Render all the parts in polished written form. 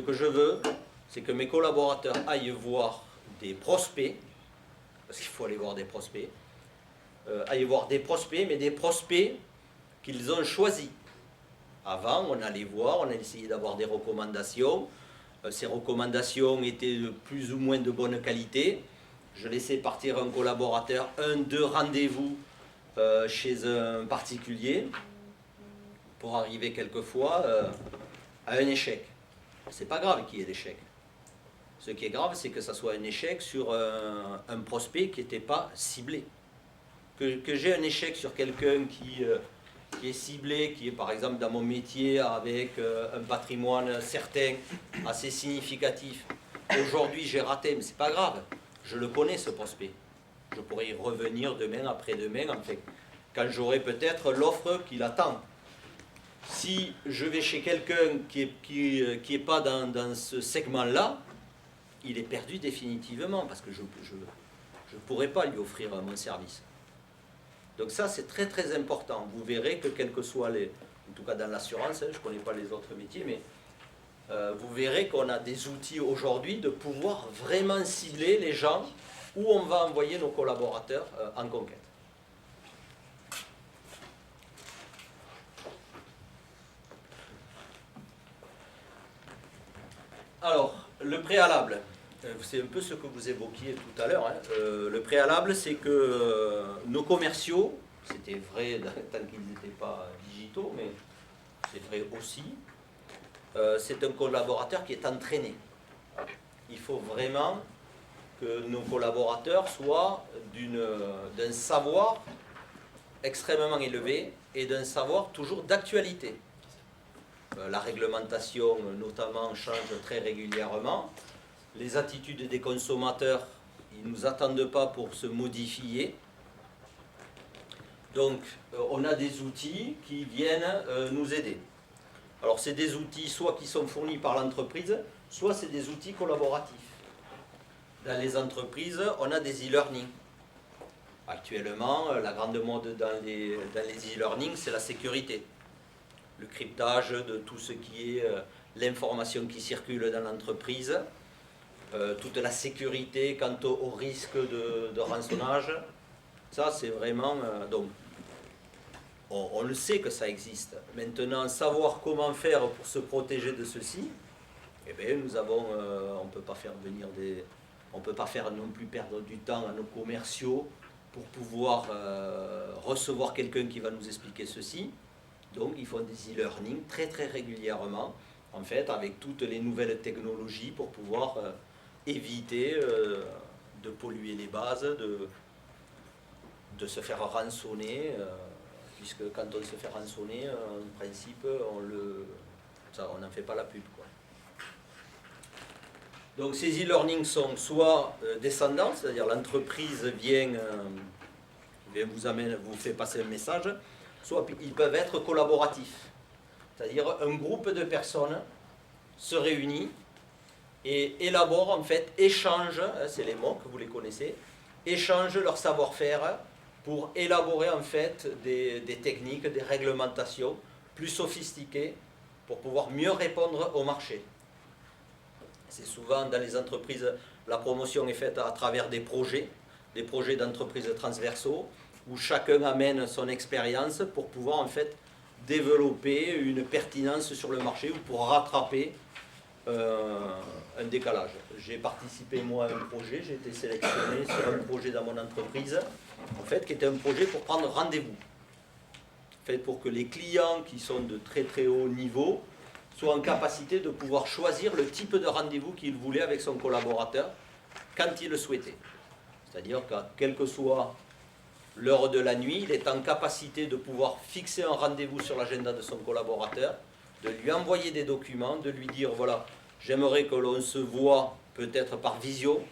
que je veux, c'est que mes collaborateurs aillent voir des prospects, parce qu'il faut aller voir des prospects, mais des prospects qu'ils ont choisis. Avant, on allait voir, on a essayé d'avoir des recommandations. Ces recommandations étaient de plus ou moins de bonne qualité. Je laissais partir un collaborateur, 1-2 rendez-vous chez un particulier, pour arriver quelquefois à un échec. C'est pas grave qu'il y ait d'échec. Ce qui est grave, c'est que ça soit un échec sur un prospect qui n'était pas ciblé. Que j'ai un échec sur quelqu'un qui est ciblé, qui est par exemple dans mon métier avec un patrimoine certain, assez significatif. Aujourd'hui, j'ai raté, mais c'est pas grave. Je le connais, ce prospect. Je pourrais y revenir demain, après-demain, en fait, quand j'aurai peut-être l'offre qui l'attend. Si je vais chez quelqu'un qui est pas dans ce segment-là, il est perdu définitivement, parce que je ne pourrai pas lui offrir mon service. Donc ça, c'est très très important. Vous verrez que quels que soient en tout cas dans l'assurance, je ne connais pas les autres métiers, mais vous verrez qu'on a des outils aujourd'hui de pouvoir vraiment cibler les gens où on va envoyer nos collaborateurs en conquête. Alors, le préalable, c'est un peu ce que vous évoquiez tout à l'heure. Hein. Le préalable, c'est que nos commerciaux, c'était vrai tant qu'ils n'étaient pas digitaux, mais c'est vrai aussi, c'est un collaborateur qui est entraîné. Il faut vraiment que nos collaborateurs soient d'un savoir extrêmement élevé et d'un savoir toujours d'actualité. La réglementation, notamment, change très régulièrement. Les attitudes des consommateurs, ils ne nous attendent pas pour se modifier. Donc, on a des outils qui viennent nous aider. Alors, c'est des outils soit qui sont fournis par l'entreprise, soit c'est des outils collaboratifs. Dans les entreprises, on a des e-learning. Actuellement, la grande mode dans les e-learning, c'est la sécurité. Le cryptage de tout ce qui est l'information qui circule dans l'entreprise, toute la sécurité quant au risque de rançonnage. Ça, c'est vraiment... donc, on le sait que ça existe. Maintenant, savoir comment faire pour se protéger de ceci, eh bien, nous avons... on ne peut pas faire venir des... On ne peut pas faire non plus perdre du temps à nos commerciaux pour pouvoir recevoir quelqu'un qui va nous expliquer ceci. Donc, ils font des e-learning très très régulièrement, en fait, avec toutes les nouvelles technologies pour pouvoir éviter de polluer les bases, de se faire rançonner, puisque quand on se fait rançonner, en principe, on n'en fait pas la pub, quoi. Donc, ces e-learning sont soit descendants, c'est-à-dire l'entreprise vous fait passer un message, soit ils peuvent être collaboratifs. C'est-à-dire un groupe de personnes se réunit et élabore, en fait, échange, c'est les mots que vous les connaissez, échange leur savoir-faire pour élaborer en fait des techniques, des réglementations plus sophistiquées pour pouvoir mieux répondre au marché. C'est souvent dans les entreprises, la promotion est faite à travers des projets d'entreprises transversaux, où chacun amène son expérience pour pouvoir en fait développer une pertinence sur le marché ou pour rattraper un décalage. J'ai participé moi à un projet, j'ai été sélectionné sur un projet dans mon entreprise, en fait, qui était un projet pour prendre rendez-vous. En fait, pour que les clients qui sont de très très haut niveau soient en capacité de pouvoir choisir le type de rendez-vous qu'il voulait avec son collaborateur quand il le souhaitait. C'est-à-dire que quelle que soit l'heure de la nuit, il est en capacité de pouvoir fixer un rendez-vous sur l'agenda de son collaborateur, de lui envoyer des documents, de lui dire, voilà, j'aimerais que l'on se voit peut-être par visio,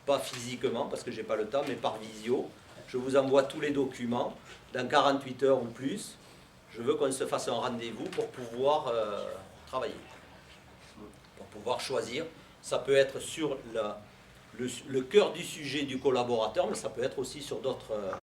pas physiquement parce que je n'ai pas le temps, mais par visio. Je vous envoie tous les documents, dans 48 heures ou plus, je veux qu'on se fasse un rendez-vous pour pouvoir travailler, pour pouvoir choisir. Ça peut être sur le cœur du sujet du collaborateur, mais ça peut être aussi sur d'autres